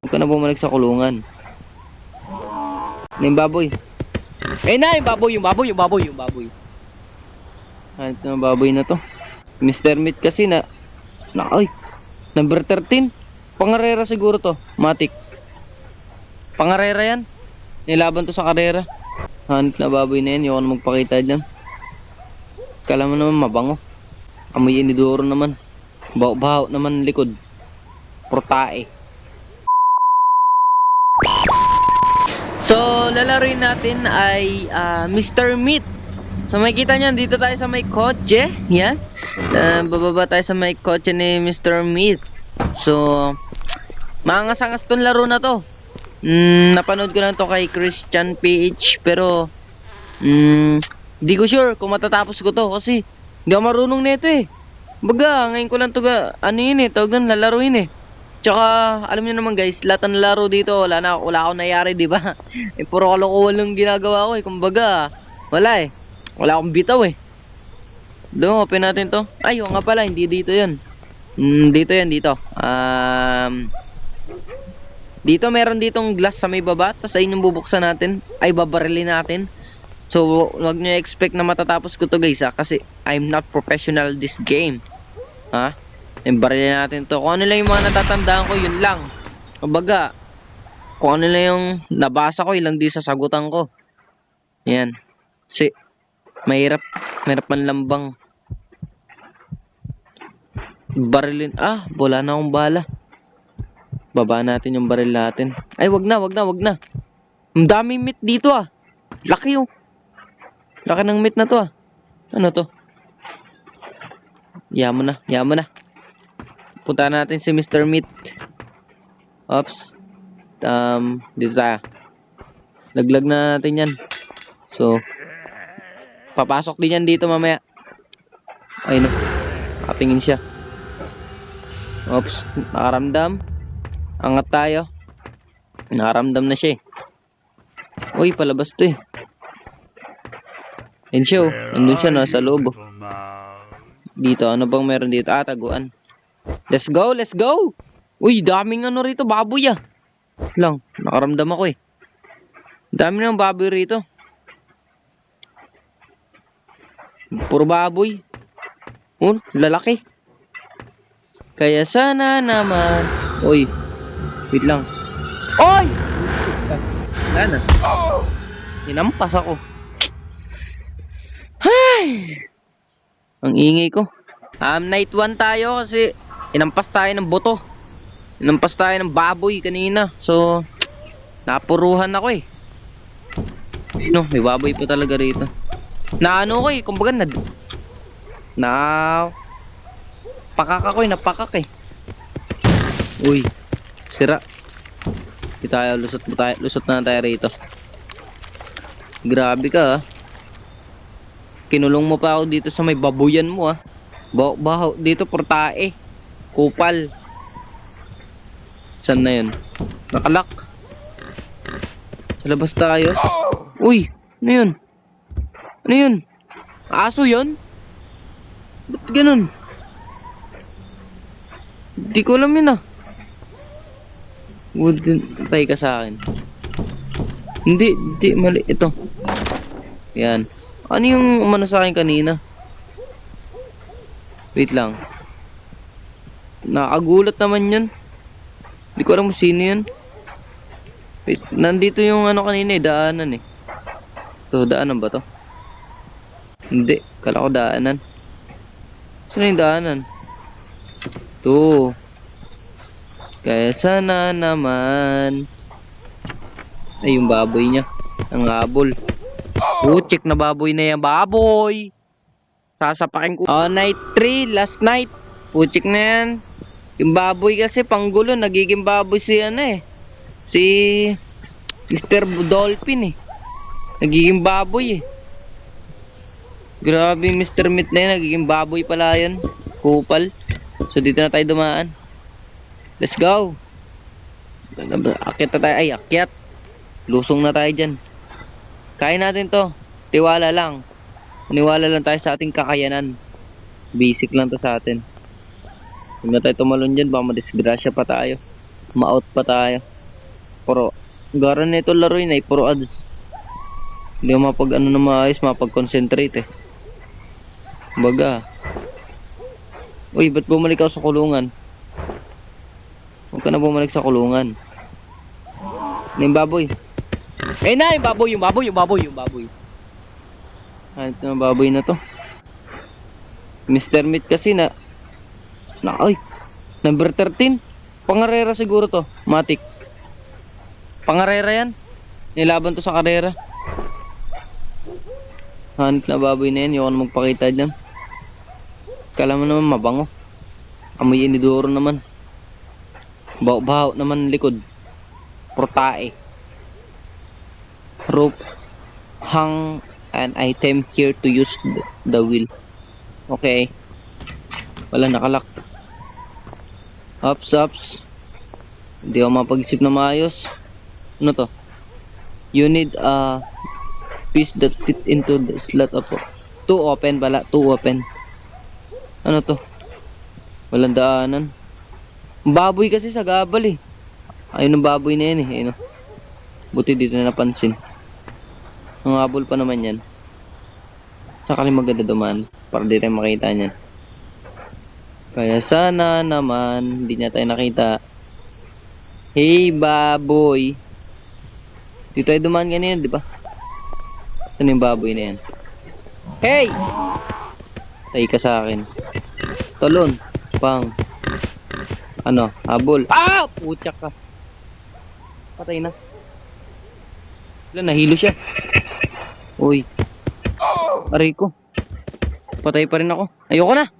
Huwag ka na bumalik sa kulungan. Ano yung baboy? Eh na, yung baboy. Hanip na ng baboy na to. Mr. Meat kasi ay, number 13. Pangarera siguro to. Matik. Pangarera yan. Nilaban to sa karera. Hanip na baboy na yan. Yung ako magpakita dyan. Kala mo naman mabango. Amoy inidoro naman. Baho naman likod. Portae. So, lalaroin natin ay Mr. Meat. So, makikita nyo, dito tayo sa may kotse. Yan. Bababa tayo sa may kotse ni Mr. Meat. So, maangas-angas tong laro na to. Napanood ko lang to kay Christian PH. Pero, di ko sure kung matatapos ko to. Kasi, hindi ako marunong nito eh. Baga, ngayon ko lang to tawag doon, lalaruin eh. Tsaka, alam niyo naman guys, lahat ng laro dito, wala akong nangyari, di ba? Puro kalokohan lang ginagawa ko eh. Kumbaga, wala eh. Wala akong bitaw eh. Doon, open natin to. Ay, nga pala, hindi dito yun. Dito yan, dito. Dito, meron ditong glass sa may baba. Tapos ayun yung bubuksan natin. Ay, babarilin natin. So, wag nyo expect na matatapos ko to guys ha. Kasi, I'm not professional this game. Ha? Barilin natin to. Kung ano lang yung mga natatandaan ko, yun lang. Kumbaga, kung ano lang yung nabasa ko, ilang di sasagutan ko. Yan. Kasi, mahirap manlambang. Barilin. Wala na akong bala. Baba natin yung baril natin. Ay, wag na. Ang daming meat dito ah. Laki oh. Laki ng meat na to ah. Ano to? Yaman na. Punta natin si Mr. Meat. Oops. Dito tayo. Laglag na natin yan. So, papasok din yan dito mamaya. Ay no. Kapingin siya. Oops. Nakaramdam. Angat tayo. Nakaramdam na siya eh. Uy, palabas to eh. Yan siya oh. Nandun siya nasa loob oh. Dito, ano bang meron dito? Taguan. Let's go! Uy, daming ano rito, baboy ah. Lang, nakaramdam ako eh. Dami ng baboy rito. Puro baboy. Lalaki. Kaya sana naman. Uy, wait lang. Oy! Wala na. Hinampas ako. Hay! Ang ingay ko. Night 1 tayo kasi inampas tayo ng buto. Inampas tayo ng baboy kanina. So, napuruhan ako eh. No, may baboy pa talaga rito. Naano ko eh, kumbaga pakak ako eh, napakak eh. Uy, sira. Di tayo, lusot na tayo rito. Grabe ka ah. Kinulong mo pa ako dito sa may babuyan mo ah. Baho dito, portae. Kupal. Saan na yun? Nakalak. Sa labas tayo. Uy, ano yun? Ano yun? Aso yun? Ba't ganun? Hindi ko alam yun ah. Tay ka sa akin. Hindi, mali. Ito. Yan. Ano yung umano sa akin kanina? Wait lang. Nakagulat naman yun. Hindi ko alam kung sino yun. Wait, nandito yung ano kanina eh, daanan eh. Ito, daanan ba to? Hindi, kala ko daanan. Saan yung daanan? Ito. Kaya sana naman. Ay, yung baboy niya. Ang habol. Check na baboy na yan. Baboy! Sasapakin ko. Night 3, last night. Putik na yan. Yung baboy kasi panggulo. Nagiging baboy si ano eh. Si Mr. Dolphin eh. Nagiging baboy eh. Grabe Mr. Meat na yan. Nagiging baboy pala yan. Kupal. So dito na tayo dumaan. Let's go. Akyat na tayo. Ay, akyat. Lusong na tayo dyan. Kain natin to. Tiwala lang. Maniwala lang tayo sa ating kakayanan. Basic lang to sa atin. Huwag na tayo tumalon dyan. Baka madisgrasya pa tayo. Ma-out pa tayo. Puro, gara nito laro yun ay puro ads. Hindi ako mapag ano na maayos, mapag-concentrate eh. Baga. Uy, ba't bumalik ako sa kulungan? Huwag ka na bumalik sa kulungan. Ano yung baboy? Eh na, yung baboy, yung baboy, yung baboy, yung baboy. Hanip na baboy na to. Mr. Meat kasi ay, number 13. Pangarera siguro to, matik. Pangarera yan. Nilaban to sa karera. Hanip na baboy na yan, yung ako na magpakita dyan. Kala mo naman mabango. Amoy inidoro naman. Baho-baho naman likod. Protae. Rope. Hang an item here to use the wheel. Okay. Wala nakalak. Ups. Hindi ako mapag-isip na maayos. Ano to? You need a piece that fit into the slot of two open pala. Two open. Ano to? Walang daanan. Baboy kasi sa gabal eh. Ayun ang baboy na yan eh. Ayun, buti dito na napansin. Ang habol pa naman yan. Sakali maganda dumaan para di tayo makita niyan. Kaya sana naman hindi niya tayo nakita. Hey baboy. Di tayo dumaan ganyan, di ba? Saan yung baboy na yan? Hey! Tay ka sa akin. Talon. Pang. Ano? Habol. Ah! Putyak ka. Patay na. Wala, nahilo siya. Uy. Aray ko. Patay pa rin ako. Ayoko na.